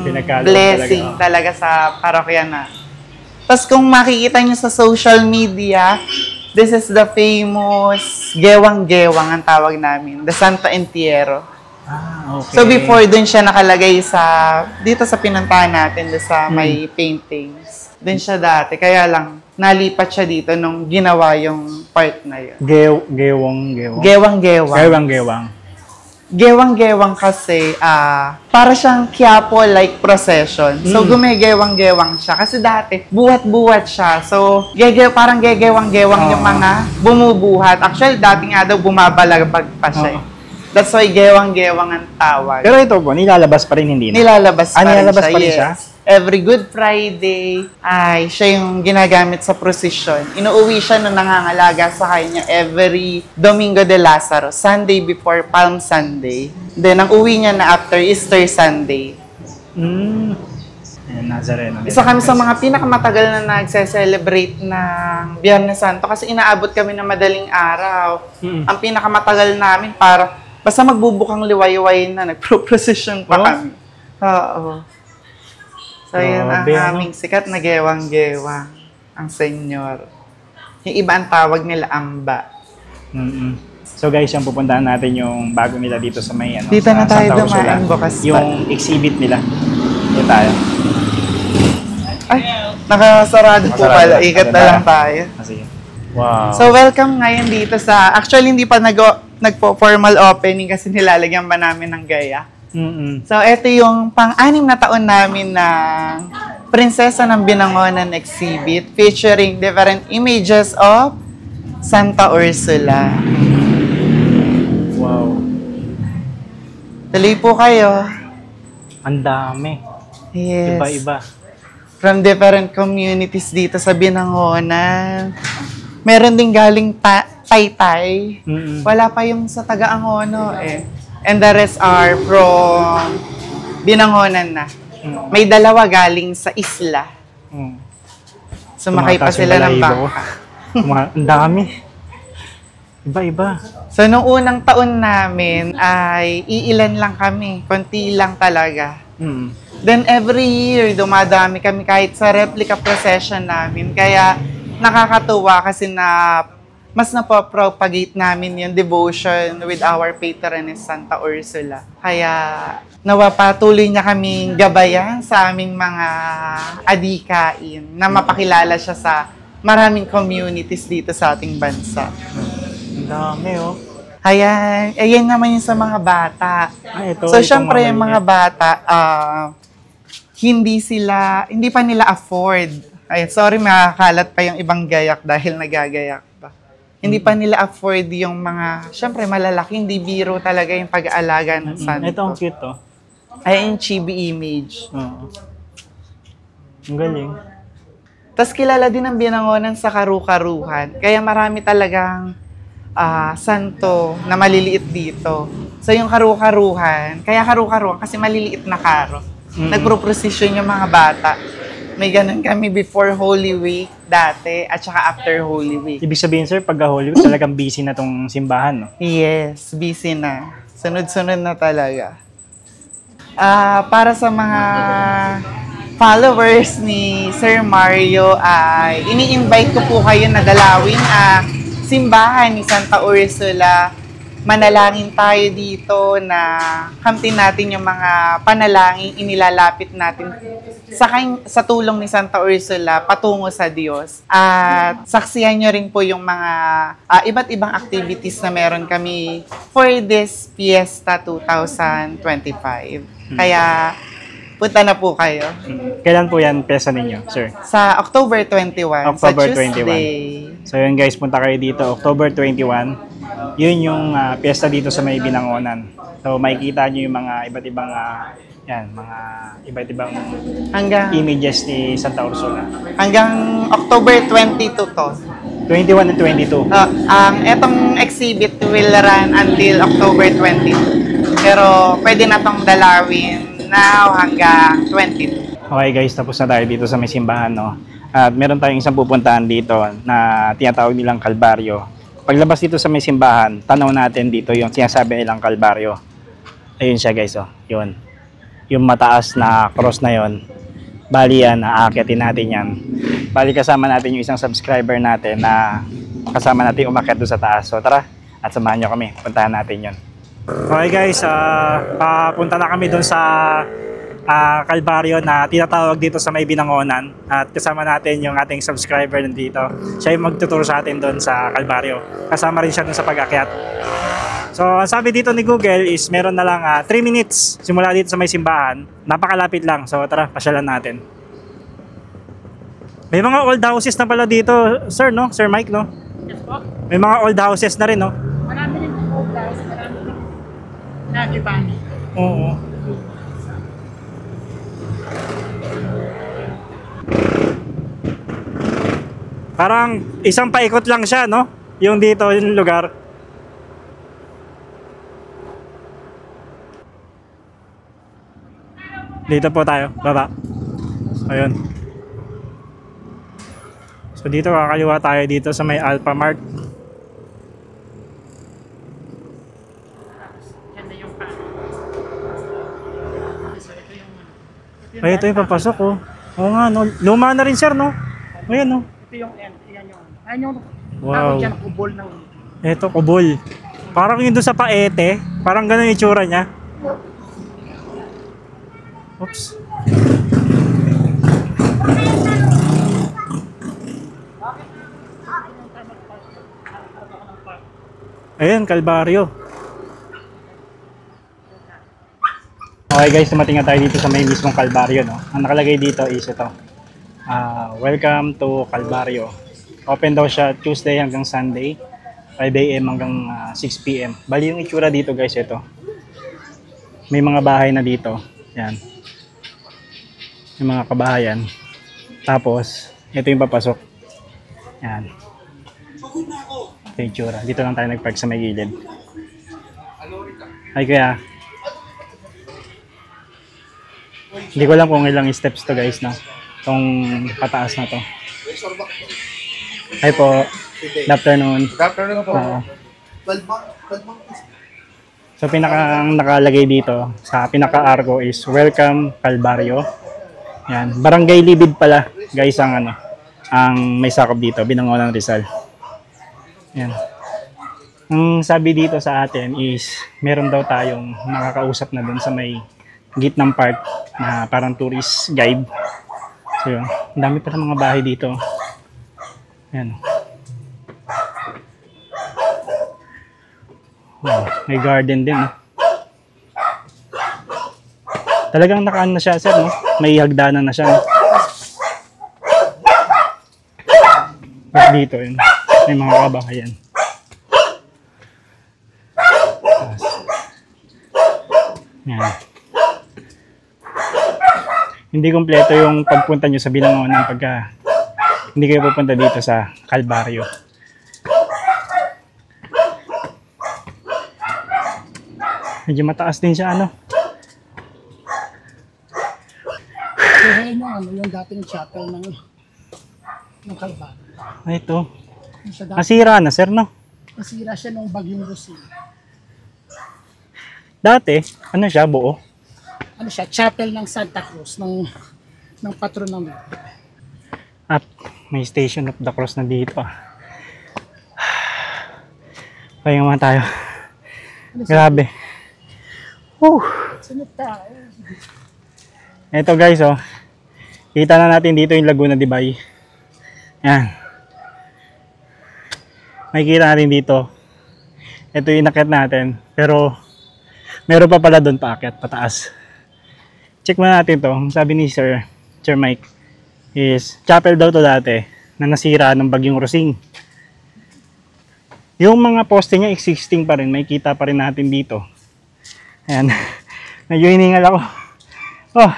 pinagkalo Blessing talaga sa parokya na. Tapos kung makikita nyo sa social media, this is the famous gewang-gewang ang tawag namin, the Santo Entierro. Okay. So before dun siya nakalagay dito sa pinuntahan natin, sa may paintings. Dun siya dati, kaya lang nalipat siya dito nung ginawa yung part na yun. Gewang-gewang. Gewang-gewang. Gewang-gewang. Gewang-gewang kasi, para siyang Quiapo-like procession. So, gumegewang-gewang siya. Kasi dati, buhat-buhat siya. So, parang gegewang-gewang yung mga bumubuhat. Actually, dati nga daw bumabalagpag pa siya. That's why gewang-gewang ang tawag. Pero ito po, nilalabas pa rin, hindi na? Nilalabas pa rin nilalabas siya. pa rin siya? Every Good Friday ay siya yung ginagamit sa procession. Inuuwi siya nung nangangalaga sa kanya every Domingo de Lazaro, Sunday before Palm Sunday. Then, ang uwi niya na after Easter Sunday. Ayan, Nazareno. Isa kami sa mga pinakamatagal na nagse-celebrate ng Biyernes Santo kasi inaabot kami ng madaling araw. Ang pinakamatagal namin para basta magbubukang liwayway na nagpro-procession pa kami. Oo. So, yun ang aming sikat na gewang-gewang. Ang senyor. Yung iba ang tawag nila amba. So guys, yung pupuntahan natin yung bago nila dito sa may Dito sa na tayo Santa Ursula. dumaan, bukas pa. Yung exhibit nila. Dito tayo. Ay, nakasarado po pala. Ikat na lang tayo. Sige. Wow. So, welcome ngayon dito sa... Actually, hindi pa nagpo-formal opening kasi nilalagyan pa namin ng gaya. So, ito yung pang-anim na taon namin ng Prinsesa ng Binangonan exhibit featuring different images of Santa Ursula. Wow. Tuloy po kayo. Ang dami. Yes. Iba-iba. From different communities dito sa Binangonan. Meron din galing Taytay. Wala pa yung sa taga-Angono eh. And the rest are from Binangonan na. May dalawa galing sa isla. Sumakay pa sila ng bangka. Ang dami. Iba-iba. So, nung unang taon namin ay iilan lang kami. Konti lang talaga. Then, every year, dumadami kami kahit sa replica procession namin. Kaya, nakakatuwa kasi mas napapropagate namin yung devotion with our patroness, Santa Ursula. Kaya, patuloy niya kaming gabayan sa aming mga adikain na mapakilala siya sa maraming communities dito sa ating bansa. Ang dami, oh. Ayan naman yung sa mga bata. So, syempre, yung mga bata, hindi pa nila afford. Ay, sorry, makakalat pa yung ibang gayak dahil nagagayak pa. Hindi pa nila afford yung mga, syempre, malalaki, hindi biro talaga yung pag-aalaga ng santo. Ito ang cute, oh. Ay, yung chibi image. Oo. Ang galing. Tapos kilala din ang Binangonan sa karu-karuhan. Kaya marami talagang santo na maliliit dito. So yung karu-karuhan, kaya karu-karuhan kasi maliliit na karo. Nagpro-procession yung mga bata. May ganun kami before Holy Week dati at saka after Holy Week. Ibig sabihin, sir, pagka Holy Week, talagang busy na tong simbahan, no? Yes, busy na. Sunod-sunod na talaga. Para sa mga followers ni Sir Mario, ay ini-invite ko po kayo na dalawin ang simbahan ni Santa Ursula. Manalangin tayo dito na kamtin natin yung mga panalangin inilalapit natin sa tulong ni Santa Ursula patungo sa Diyos. At saksihan nyo rin po yung mga iba't ibang activities na meron kami for this Fiesta 2025. Kaya punta na po kayo. Kailan po yan piyesta ninyo, sir? Sa October 21, October sa Tuesday. 21. So yun guys, punta kayo dito, October 21. Yun yung piyesta dito sa may Binangonan. So makikita nyo yung mga iba't ibang mga iba't ibang images ni Santa Ursula. Hanggang October 22 to. 21 and 22. Etong exhibit will run until October 22. Pero pwede na tong dalawin now hanggang 22. Okay guys, tapos na tayo dito sa may simbahan, no? At meron tayong isang pupuntahan dito na tinatawag nilang Kalbaryo. Paglabas dito sa may simbahan, tanaw natin dito yung sinasabi nilang Kalbaryo. Ayun siya guys, oh. Yun. Yung mataas na cross na yon. Bali yan, aakyatin natin yan. Bali kasama natin yung isang subscriber natin na kasama natin umakyat doon sa taas. So tara, at samahan nyo kami. Puntahan natin yon. Okay guys, papunta na kami doon sa Kalbaryo na tinatawag dito sa may Binangonan. At kasama natin yung ating subscriber nandito. Siya yung magtuturo sa atin doon sa Kalbaryo. Kasama rin siya doon sa pag-akyat. So, ang sabi dito ni Google is meron na lang 3 minutes simula dito sa may simbahan. Napakalapit lang. So, tara, pasyalan natin. May mga old houses na pala dito, sir, no? Sir Mike, no? Yes po. May mga old houses na rin, no? Marami rin po guys, marami rin nagibani. Oo. Parang isang paikot lang siya, no? Yung dito, yung lugar. Dito po tayo, baba. Ayun. So dito kakaliwa tayo dito sa may Alphamart. Yan na yung paano. Ay, ito yung papasok, oh. Oo nga, no? Luma na rin, sir, no? Ayan, no? Ito yung end, yan yung. Ayan yung Wow. tawag dyan, kubol ng. Ito, kubol. Parang yung doon sa Paete. Parang ganun yung itsura niya. Oops. Ayan, Kalbaryo. Okay guys, tumating na tayo dito sa may mismong Kalbaryo, no? Ang nakalagay dito is ito. Welcome to Kalbaryo. Open daw siya Tuesday hanggang Sunday, 5 AM hanggang 6 PM. Bali yung itsura dito guys, ito. May mga bahay na dito. Yan. Yung mga kabahayan. Tapos, ito yung papasok. Yan. Ito yung itsura. Dito lang tayo nagpark sa may gilid. Ay kuya. Hindi ko alam kung ilang steps to guys na. Itong pataas na to. Hi po. Good afternoon. Good afternoon po. So pinakang nakalagay dito sa pinaka-arco is Welcome Calvario. Yan, Barangay Libid pala guys ang ano, ang may sakop dito, Binangonan, Rizal. Yan. Ang sabi dito sa atin is meron daw tayong makakausap na dun sa may gitnang park na parang tourist guide. So yun, ang dami pa ng mga bahay dito. Yan. Wow, may garden din. Talagang nakaan na siya, sir, no? May hagdanan na siya, no? At dito, yun. May mga kabahayan. Yan. Hindi kompleto yung pagpunta nyo sa Binangonan pagka hindi kayo pupunta dito sa Calvario. Medyo mataas din siya, ano? Kaya yung dating chapel ng Calvario. Ay, ito. Siya dati, Nasira na, sir, no? nasira siya nung bagyong Rosie. Dati, ano siya, buo? Ano siya? Chapel ng Santa Cruz, ng patron ng Lito. At may Station of the Cross na dito. Kaya naman tayo. Grabe. Sunod tayo. Ito guys, oh. Kita na natin dito yung Laguna de Bay. Yan. Makikita natin dito. Ito yung inakyat natin. Pero, meron pa pala doon paakyat, pataas. Check muna natin to. Sabi ni Sir Mike, is chapel daw to dati na nasira ng bagyong Rosing. Yung mga poste niya existing pa rin. Makikita pa rin natin dito. Ayan. Medyo hiningal ako. Oh.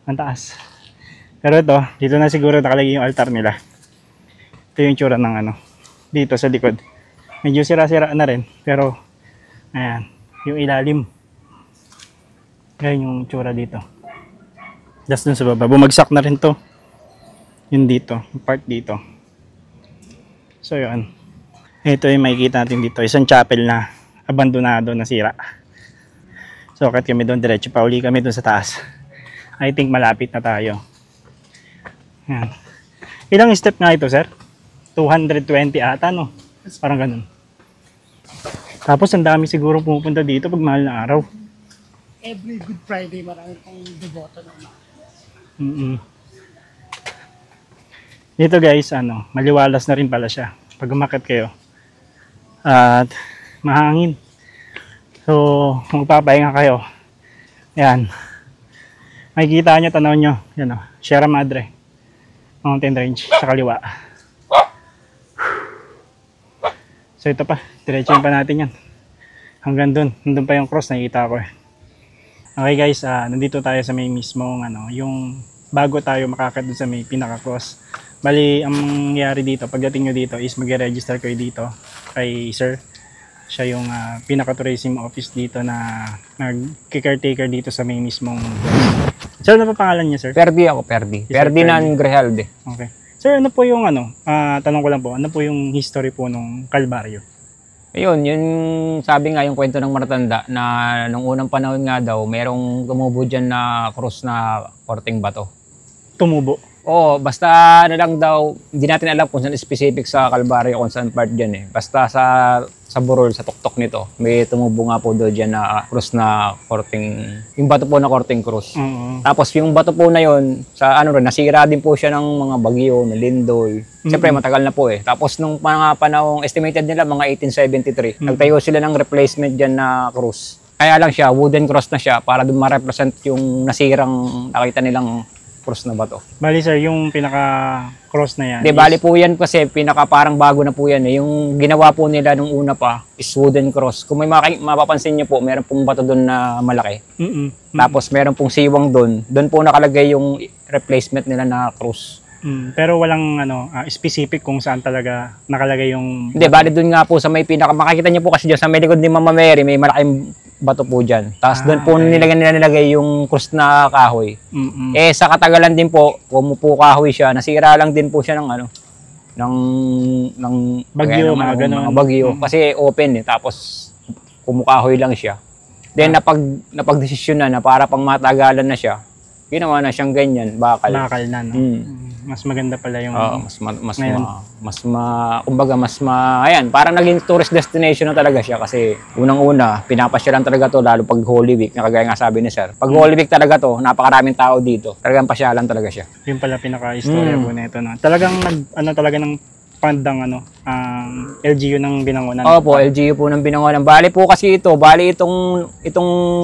Ang taas. Pero ito, dito na siguro nakalagay yung altar nila. Ito yung tsura ng ano. Dito sa likod. Medyo sira-sira na rin. Pero, ayan. Yung ilalim. Ayan yung tsura dito. Just dun sa baba. Bumagsak na rin to. Yung dito. Yung part dito. So, yun. Ito yung makikita natin dito. Isang chapel na abandonado, nasira. So, kahit kami doon, diretso pa uli kami doon sa taas. I think malapit na tayo. Yan. Ilang step nga ito, sir? 220 ata, no? Parang ganun. Tapos, ang dami siguro pumupunta dito pag mahal na araw. Every Good Friday, marami pang deboto naman. Dito guys, ano, maliwalas na rin pala siya pag umakyat kayo. At mahangin. So, magpapahinga kayo. Yan. Makikita nyo, tanaw nyo. Yan o, Sierra Madre. Mountain Range sa kaliwa. So, ito pa. Diretsuin pa natin yan. Hanggang dun. Nandun pa yung cross, nakikita ko eh. Okay guys, nandito tayo sa may mismong ano, yung bago tayo makakit dun sa may pinaka-cross. Bali, ang mangyayari dito, pagdating nyo dito is mag-register kayo dito kay sir. Siya yung pinaka-tourism office dito na nag-caretaker dito sa may mismong cross. Sir, ano pa pangalan niya, sir? Perdi ako, Perdi. Sir Ferdinand Grijalde. Okay. Sir, ano po yung ano, tanong ko lang po, ano po yung history po nung Calvario? Ayun, yun sabi nga yung kwento ng matatanda na nung unang panahon nga daw, merong tumubo dyan na krus na korteng bato. Tumubo? Oo, basta na lang daw, hindi natin alam kung saan specific sa Calvario, kung saan part dyan eh. Basta sa burol, sa tuktok nito, may tumubo nga po doon dyan na krus na korteng, yung bato po na korteng krus. Tapos yung bato po na yun, sa ano rin, nasira din po siya ng mga bagyo, na lindol. Siyempre matagal na po eh. Tapos nung mga panahong estimated nila, mga 1873, nagtayo sila ng replacement dyan na krus. Kaya lang siya, wooden cross na siya para doon ma-represent yung nasirang nakita nilang cross na bato. Bali sir, yung pinaka-cross na yan. Di, bali po yan kasi pinaka parang bago na po yan eh. Yung ginawa po nila nung una pa is wooden cross. Kung may mapapansin nyo po, meron pong bato doon na malaki. Tapos meron pong siwang doon. Doon po nakalagay yung replacement nila na cross. Pero walang specific kung saan talaga nakalagay yung... Hindi, bali doon nga po sa may pinaka, makikita niyo po kasi dyan sa may likod ni Mama Mary, may malaking bato po dyan. Tapos doon po nilagay yung cross na kahoy. Eh sa katagalan din po, kumupo kahoy siya, nasira lang din po siya ng ng bagyo, mga ganun. Mga bagyo. Kasi open eh, tapos kumukahoy lang siya. Then napagdesisyon na para pang matagalan na siya, ginawa na siyang ganyan, bakal. Bakal na, no? Mas maganda pala yung... ayan, parang naging tourist destination na talaga siya kasi unang-una, pinapasyalan talaga to lalo pag Holy Week, na kagaya nga sabi ni Sir. Pag Holy Week talaga to, napakaraming tao dito. Talagang pasyalan talaga siya. Yung pala pinaka-istorya po nito, no? Talagang talaga ng pandang LGU ng Binangonan. Opo, LGU po ng Binangonan. Bali po kasi itong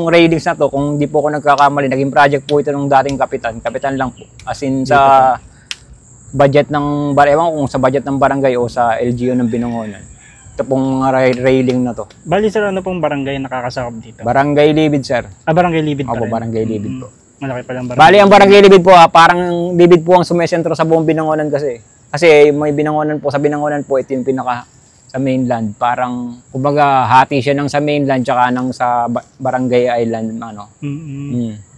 railings na to, kung di po ako nagkakamali, naging project po ito ng dating kapitan lang po. As in sa budget ng, ewan kung sa budget ng barangay o sa LGU ng Binangonan. Ito pong railing na to. Bali sir, ano pong barangay nakakasakop dito? Barangay Libid, sir. Barangay Libid pa Opo, rin? Barangay Libid po. Malaki palang barangay. Bali, ang Barangay Libid po, parang Libid po ang sumesentro sa buong Binangonan kasi. Kasi may Binangonan po, sa Binangonan po, ito yung pinaka sa mainland. Parang, kumbaga, hati siya ng sa mainland tsaka ng sa Barangay Island,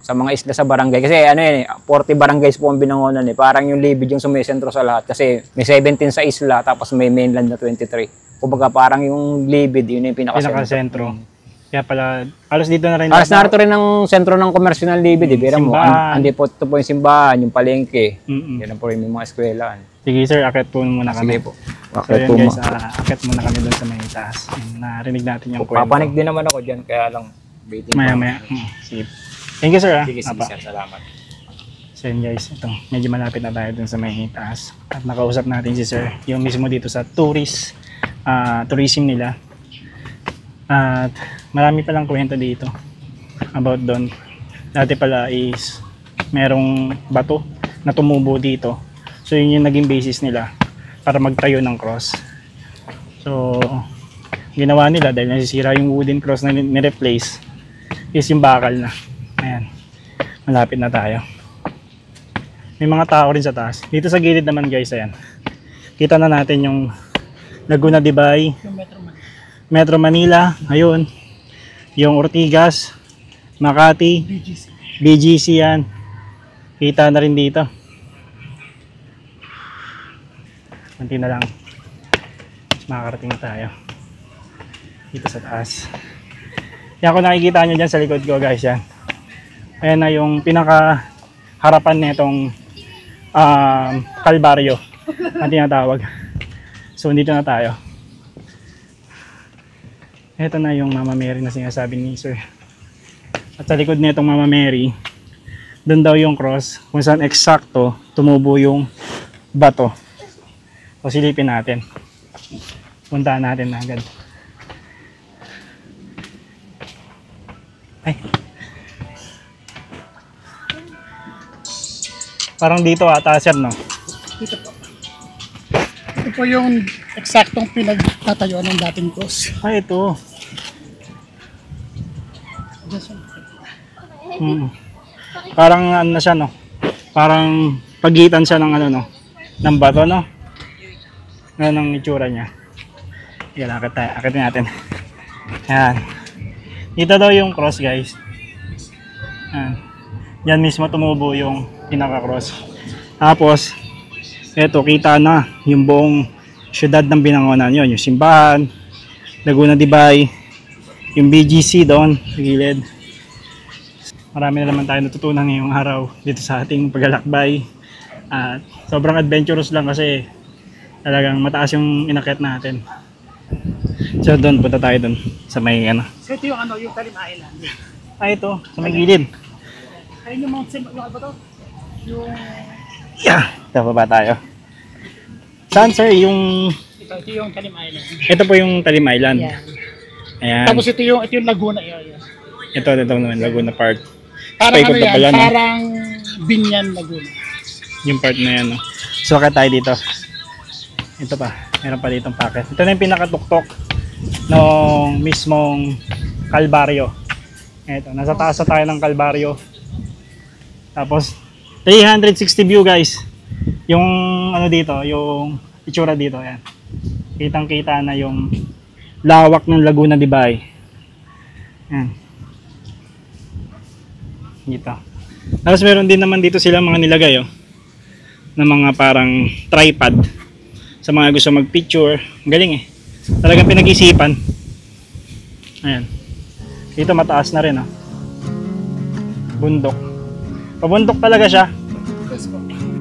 sa mga isla sa barangay. Kasi 40 barangays po ang Binangonan eh. Parang yung Libid yung sumisentro sa lahat. Kasi may 17 sa isla, tapos may mainland na 23. Kumbaga, parang yung Libid, yun yung pinaka-sentro. Kaya pala, alas dito na rin. Alas narito rin ang sentro ng komersyo ng Libid. Bira mo, andi po ito po yung simbahan, yung palengke. Yan po rin yung mga eskwelahan. Sige sir, akit po muna kami. Sige po. Akit po guys, akit muna kami doon sa may taas. Narinig natin yung kwento. Papanik din naman ako dyan, kaya lang waiting. Maya. Sige. Thank you sir. Sige, sir. Salamat. So yun guys, ito, medyo malapit na tayo doon sa may taas. At nakausap natin si sir, yung mismo dito sa tourism nila. At marami palang kwento dito about doon. Dati pala is merong bato na tumubo dito. So yun yung naging basis nila para magtayo ng cross. So ginawa nila dahil nasisira yung wooden cross na ni-replace is yung bakal na. Ayan. Malapit na tayo. May mga tao rin sa taas. Dito sa gilid naman guys, ayan. Kita na natin yung Laguna de Bay, Metro Manila, ayun. Yung Ortigas, Makati, BGC yan. Kita na rin dito. Kunti na lang. Makakarating na tayo. Dito sa taas. Yan kung nakikita nyo dyan sa likod ko guys yan. Ayan na yung pinaka harapan nitong Kalbaryo ang tinatawag. So dito na tayo. Ito na yung Mama Mary na sinasabi ni Sir. At sa likod nitong Mama Mary, doon daw yung cross kung saan eksakto tumubo yung bato. So silipin natin. Puntahan natin na agad. Ay. Parang dito ata sir, no? Dito po. Ito po yung eksaktong pinagtatayuan ng dating cross. Ay, ito. Parang ano na siya, no? Parang pagitan siya ng ano, no? Ng bato, no? Ano ang itsura niya. Yan, akitin natin. Yan. Dito daw yung cross, guys. Yan. Yan mismo tumubo yung pinaka-cross. Tapos, eto, kita na yung buong syudad ng Binangonan. Yun, yung simbahan, Laguna de Bay, yung BGC doon, sa gilid. Marami na naman tayo natutunan ngayong araw dito sa ating paglalakbay. At sobrang adventurous lang kasi talagang mataas yung inakyat natin. So doon, punta tayo doon sa may ano. So ito yung ano, yung Talim Island. Ay, ito, sa may gilid. Ayun yung Mount Sim, yung ano ba to? Yung... Yeah, ito pa ba tayo? Saan sir yung... Ito yung Talim Island. Ito po yung Talim Island. Yeah. Ayan. Tapos ito yung Laguna area. Ito naman, Laguna Park. Parang Paikot ano na yan, pala, no? parang Binyan, Laguna. Yung part na yan. No? So, kaya tayo dito. Ito pa. Meron pa ditong packet. Ito na yung pinakatuktok ng mismong Kalbaryo. Ito. Nasa taas na tayo ng Kalbaryo. Tapos, 360 view guys. Yung ano dito, yung itsura dito. Ayan. Kitang-kita na yung lawak ng Laguna de Bay. Ayan. Dito. Tapos meron din naman dito sila mga nilagay na mga parang tripod sa mga gusto mag-picture. Galing talagang pinag-isipan. Ayan. Dito mataas na rin bundok. Pabundok talaga siya.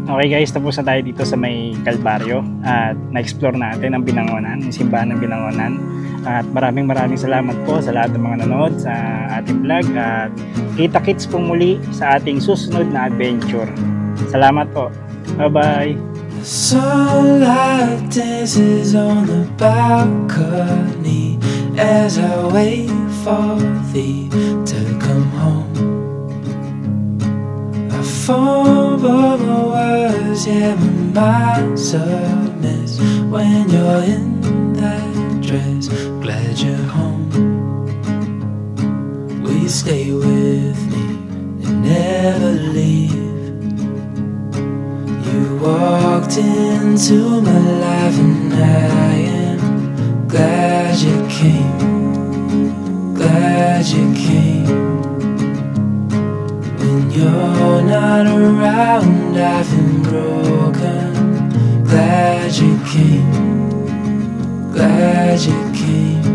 Okay guys, tapos na tayo dito sa may Kalbaryo at na-explore natin ang Binangonan, ang simbahan ng Binangonan. At maraming salamat po sa lahat ng mga nanood sa ating vlog at kita-kits po muli sa ating susunod na adventure. Salamat po. Bye-bye! Sunlight dances on the balcony as I wait for thee to come home. I fumble my words, yeah, my mind's a mess when you're in that dress. Glad you're home. Will you stay with me and never leave? You walked into my life and I am glad you came. Glad you came. When you're not around, I've been broken. Glad you came. Glad you came.